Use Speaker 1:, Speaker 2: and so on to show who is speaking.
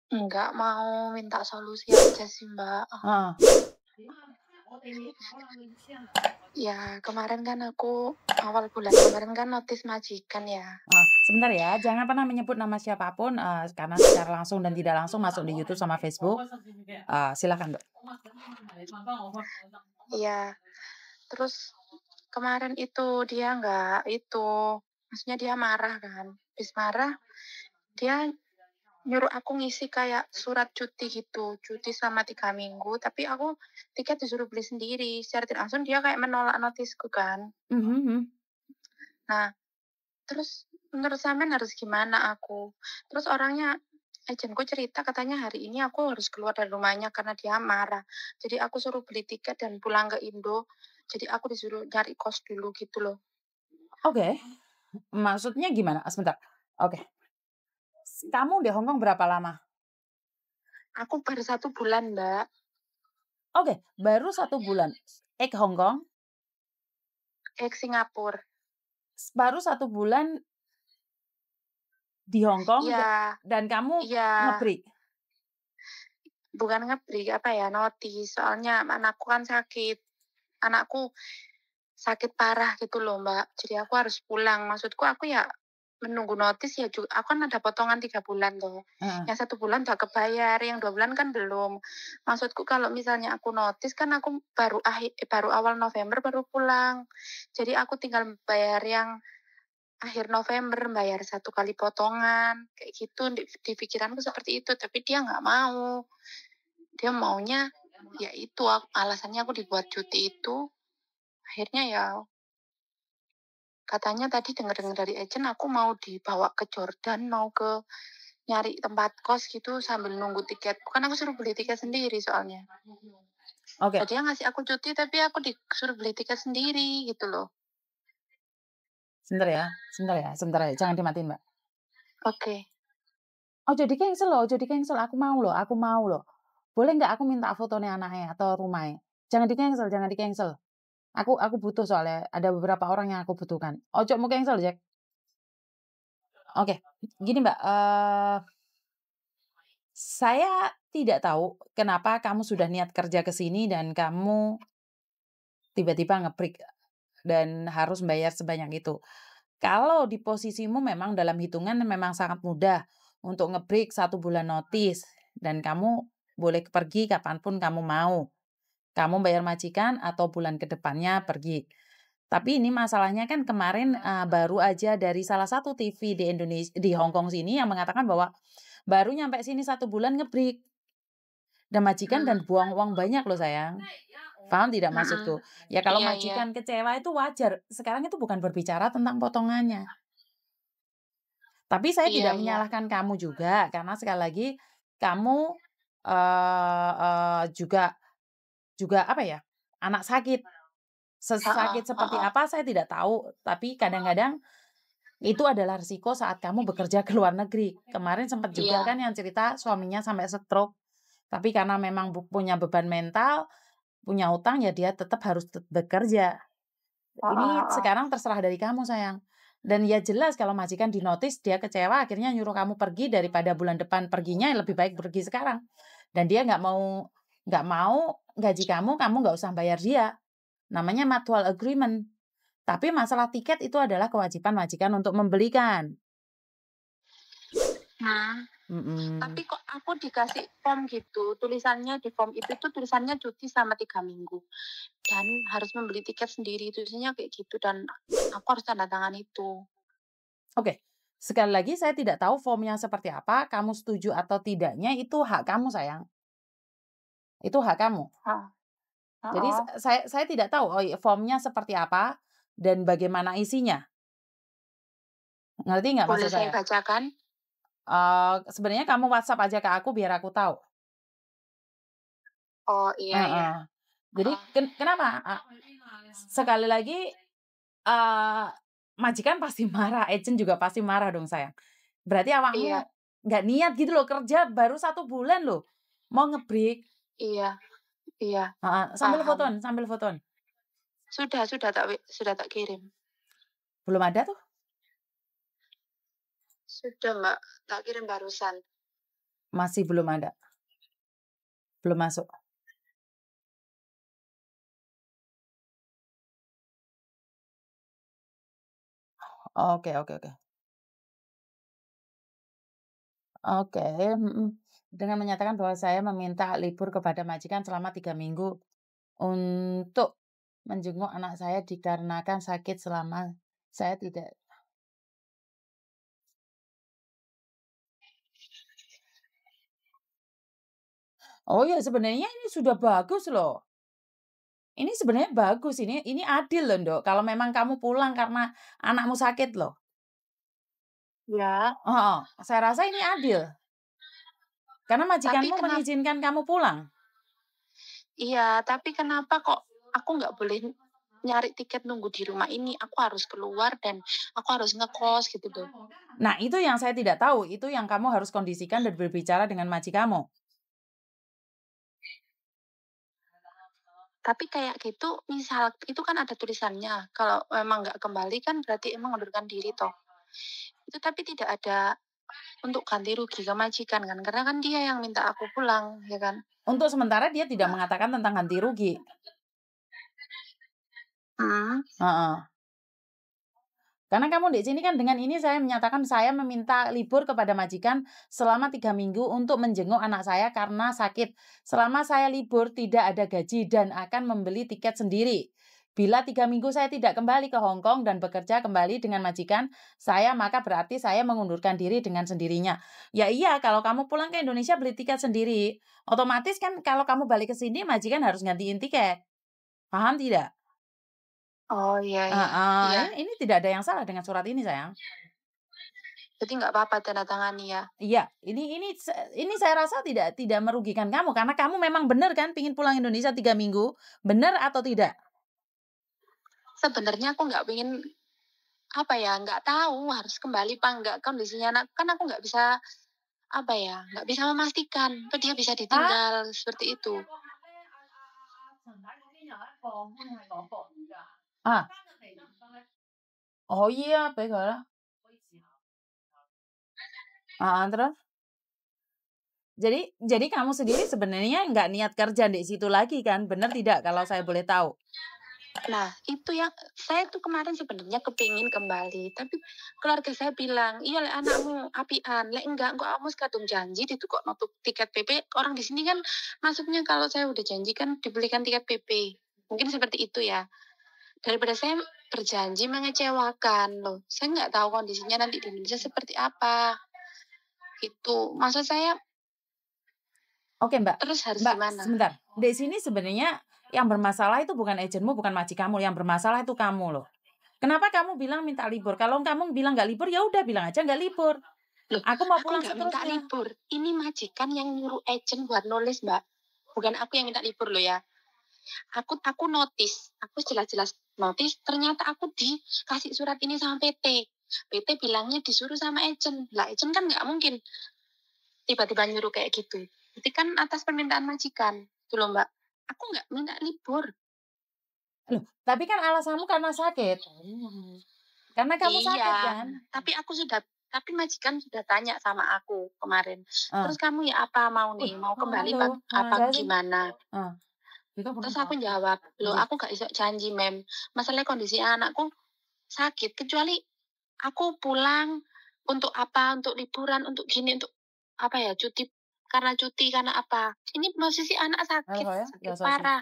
Speaker 1: Enggak mau minta solusi aja sih, Mbak.
Speaker 2: Heeh.
Speaker 1: Ya, kemarin kan aku awal bulan kemarin kan notis majikan ya.
Speaker 2: Sebentar ya, jangan pernah menyebut nama siapapun, karena secara langsung dan tidak langsung masuk di YouTube sama Facebook. Silakan, Mbak.
Speaker 1: Iya, terus kemarin itu dia maksudnya dia marah kan. Habis marah, dia nyuruh aku ngisi kayak surat cuti gitu, cuti selama 3 minggu, tapi aku tiket disuruh beli sendiri. Secara tidak langsung dia kayak menolak notisku kan.
Speaker 2: Mhm.
Speaker 1: Nah, terus menurut sampean harus gimana aku? Terus agenku cerita katanya hari ini aku harus keluar dari rumahnya karena dia marah. Jadi aku suruh beli tiket dan pulang ke Indo. Jadi aku disuruh nyari kos dulu gitu loh.
Speaker 2: Oke, maksudnya gimana? Sebentar, oke. Kamu di Hong Kong berapa lama?
Speaker 1: Aku baru 1 bulan, Mbak.
Speaker 2: Oke, baru 1 bulan. Hong Kong,
Speaker 1: Singapura.
Speaker 2: baru 1 bulan di Hong Kong
Speaker 1: Iya,
Speaker 2: dan kamu
Speaker 1: iya.
Speaker 2: nge-break?
Speaker 1: Bukan nge-break, notis. Soalnya anakku kan sakit. Anakku sakit parah gitu loh, Mbak. Jadi aku harus pulang. Maksudku aku ya menunggu notis ya juga. Aku kan ada potongan 3 bulan tuh.
Speaker 2: Heeh.
Speaker 1: Yang 1 bulan udah kebayar, yang 2 bulan kan belum. Maksudku kalau misalnya aku notis kan aku baru awal November baru pulang. Jadi aku tinggal bayar yang akhir November, bayar 1 kali potongan. Kayak gitu di pikiranku seperti itu. Tapi dia nggak mau. Dia maunya ya itu alasannya aku dibuat cuti itu. Akhirnya ya katanya tadi dengar-dengar dari agent aku mau dibawa ke Jordan, mau ke nyari tempat kos gitu sambil nunggu tiket. Bukan aku suruh beli tiket sendiri soalnya.
Speaker 2: Oke,
Speaker 1: Dia ngasih aku cuti tapi aku disuruh beli tiket sendiri gitu loh.
Speaker 2: sebentar ya, jangan dimatiin, Mbak.
Speaker 1: Oke.
Speaker 2: Ojo di-cancel loh, ojo di-cancel, aku mau loh. Boleh nggak aku minta fotonya anaknya atau rumahnya? Jangan di-cancel, jangan di-cancel. Aku butuh soalnya, ada beberapa orang yang aku butuhkan. Ojo mau cancel, Jack. Oke, gini Mbak, saya tidak tahu kenapa kamu sudah niat kerja ke sini dan kamu tiba-tiba nge-break dan harus bayar sebanyak itu. Kalau di posisimu memang dalam hitungan memang sangat mudah untuk nge-break 1 bulan notis dan kamu boleh pergi kapanpun kamu mau. Kamu bayar majikan atau bulan ke depannya pergi. Tapi ini masalahnya kan kemarin, baru aja dari salah satu TV di Hong Kong sini yang mengatakan bahwa baru nyampe sini 1 bulan nge-break dan majikan
Speaker 1: Hmm.
Speaker 2: dan buang uang banyak loh sayang. Paham tidak
Speaker 1: Mm-mm.
Speaker 2: maksudku? Ya kalau
Speaker 1: Iya, iya.
Speaker 2: majikan kecewa itu wajar, sekarang itu bukan berbicara tentang potongannya. Tapi saya
Speaker 1: Iya,
Speaker 2: tidak
Speaker 1: iya.
Speaker 2: menyalahkan kamu juga karena sekali lagi kamu, eee eee, juga juga apa ya, anak sakit.
Speaker 1: Heeh,
Speaker 2: Sesakit seperti
Speaker 1: heeh.
Speaker 2: apa saya tidak tahu, tapi kadang-kadang itu adalah resiko saat kamu bekerja ke luar negeri. Kemarin sempat juga
Speaker 1: Iya.
Speaker 2: kan yang cerita suaminya sampai stroke, tapi karena memang punya beban mental, punya utang, ya dia tetap harus bekerja.
Speaker 1: Heeh,
Speaker 2: Ini
Speaker 1: heeh.
Speaker 2: sekarang terserah dari kamu sayang. Dan ya jelas kalau majikan dinotis dia kecewa akhirnya nyuruh kamu pergi daripada bulan depan perginya, ya lebih baik pergi sekarang. Dan dia nggak mau gaji kamu nggak usah bayar dia. Namanya mutual agreement. Tapi masalah tiket itu adalah kewajiban majikan untuk membelikan.
Speaker 1: Hmm.
Speaker 2: Mhm.
Speaker 1: Tapi kok aku dikasih form gitu, tulisannya di form itu tuh tulisannya cuti selama 3 minggu dan harus membeli tiket sendiri, tulisannya kayak gitu dan aku harus tanda tangan itu.
Speaker 2: Oke, sekali lagi saya tidak tahu formnya seperti apa, kamu setuju atau tidaknya itu hak kamu sayang, itu hak kamu.
Speaker 1: Hah,
Speaker 2: Jadi
Speaker 1: heeh.
Speaker 2: saya tidak tahu, formnya seperti apa dan bagaimana isinya, ngerti nggak
Speaker 1: Boleh
Speaker 2: maksud
Speaker 1: saya
Speaker 2: saya?
Speaker 1: bacakan?
Speaker 2: Sebenarnya kamu WhatsApp aja ke aku biar aku tahu.
Speaker 1: Oh, iya, iya.
Speaker 2: Heeh. Jadi
Speaker 1: Heeh.
Speaker 2: kenapa? Sekali lagi, eee, majikan pasti marah, agent juga pasti marah dong sayang. Berarti awakmu
Speaker 1: Iya,
Speaker 2: nggak niat gitu loh kerja baru 1 bulan loh, mau nge-break.
Speaker 1: iya, iya,
Speaker 2: Heeh,
Speaker 1: paham.
Speaker 2: sambil foton.
Speaker 1: Sudah tak kirim.
Speaker 2: Belum ada tuh?
Speaker 1: Sudah, Mbak, tak kirim barusan.
Speaker 2: Masih belum ada? Belum masuk? Oke oke oke. Oke, Dengan menyatakan bahwa saya meminta libur kepada majikan selama 3 minggu untuk menjenguk anak saya dikarenakan sakit selama saya tidak. Oh ya, sebenarnya ini sudah bagus loh. Ini sebenarnya bagus, ini adil loh, Nduk, kalau memang kamu pulang karena anakmu sakit loh.
Speaker 1: Ya,
Speaker 2: Heeh, saya rasa ini adil, karena
Speaker 1: tapi
Speaker 2: majikanmu
Speaker 1: kenapa?
Speaker 2: mengizinkan kamu pulang.
Speaker 1: Iya, tapi kenapa kok aku nggak boleh nyari tiket nunggu di rumah ini? Aku harus keluar dan aku harus ngekos gitu tuh.
Speaker 2: Nah, itu yang saya tidak tahu, itu yang kamu harus kondisikan dan berbicara dengan majikanmu.
Speaker 1: Tapi kayak gitu, misal itu kan ada tulisannya, kalau memang nggak kembali kan berarti emang mengundurkan diri toh. Itu tapi tidak ada untuk ganti rugi ke majikan kan, karena kan dia yang minta aku pulang, ya kan?
Speaker 2: Untuk sementara dia tidak mengatakan tentang ganti rugi.
Speaker 1: Hmm.
Speaker 2: Heeh. Karena kamu di sini kan dengan ini saya menyatakan saya meminta libur kepada majikan selama 3 minggu untuk menjenguk anak saya karena sakit. Selama saya libur tidak ada gaji dan akan membeli tiket sendiri. Bila 3 minggu saya tidak kembali ke Hong Kong dan bekerja kembali dengan majikan saya, maka berarti saya mengundurkan diri dengan sendirinya. Ya iya, kalau kamu pulang ke Indonesia beli tiket sendiri, otomatis kan kalau kamu balik ke sini majikan harus gantiin tiket. Paham tidak?
Speaker 1: Oh iya iya iya.
Speaker 2: Ini tidak ada yang salah dengan surat ini, sayang.
Speaker 1: Jadi nggak apa-apa tanda tangani ya.
Speaker 2: Iya, ini saya rasa tidak merugikan kamu karena kamu memang benar kan pingin pulang Indonesia 3 minggu, benar atau tidak?
Speaker 1: Sebenarnya aku nggak pengen apa ya, nggak tahu harus kembali apa enggak kondisinya anak kan aku nggak bisa apa ya, nggak bisa memastikan apa dia bisa
Speaker 2: Hah?
Speaker 1: ditinggal seperti itu.
Speaker 2: À, oh iya, phải gọi đó. Terus? Jadi kamu sendiri sebenarnya nggak niat kerja di situ lagi kan, benar tidak kalau saya boleh tahu?
Speaker 1: Nah, itu yang saya tuh kemarin sebenarnya kepingin kembali, tapi keluarga saya bilang, "Iya lek anakmu apian, lek enggak engko kamu kadung janji itu kok nutup tiket PP." Orang di sini kan maksudnya kalau saya udah janji kan dibelikan tiket PP. Mungkin seperti itu ya. Daripada saya berjanji mengecewakan loh. Saya nggak tahu kondisinya nanti di Indonesia seperti apa. Gitu. Maksud saya
Speaker 2: Oke, Mbak.
Speaker 1: terus harus
Speaker 2: Mbak,
Speaker 1: gimana?
Speaker 2: sebentar. Di sini sebenarnya yang bermasalah itu bukan agenmu, bukan majikanmu, yang bermasalah itu kamu loh. Kenapa kamu bilang minta libur? Kalau kamu bilang nggak libur, ya udah bilang aja nggak libur.
Speaker 1: Loh,
Speaker 2: Aku mau
Speaker 1: aku
Speaker 2: pulang
Speaker 1: nggak minta
Speaker 2: seterusnya.
Speaker 1: libur. Ini majikan yang nyuruh agent buat nulis, Mbak. Bukan aku yang minta libur loh ya. Aku notis. Aku jelas-jelas notis. Ternyata aku dikasih surat ini sama PT. PT bilangnya disuruh sama agent. Lah, agent kan nggak mungkin tiba-tiba nyuruh kayak gitu. Itu kan atas permintaan majikan. Itu loh, Mbak. Aku nggak minta libur.
Speaker 2: Loh, tapi kan alasanmu karena sakit. Karena kamu sakit
Speaker 1: Iya,
Speaker 2: kan?
Speaker 1: tapi majikan sudah tanya sama aku kemarin.
Speaker 2: Ah.
Speaker 1: Terus kamu ya apa mau
Speaker 2: Wih,
Speaker 1: nih? Mau kembali
Speaker 2: halo,
Speaker 1: apa
Speaker 2: saya sih.
Speaker 1: gimana?
Speaker 2: Ah,
Speaker 1: Terus aku jawab, loh
Speaker 2: Ji.
Speaker 1: aku gak bisa janji mem. Masalah kondisi anakku sakit. Kecuali aku pulang untuk apa? Untuk liburan, untuk gini, untuk apa ya? Cuti karena apa? Ini posisi anak sakit,
Speaker 2: Halo ya,
Speaker 1: sakit
Speaker 2: nggak usah sih.
Speaker 1: parah.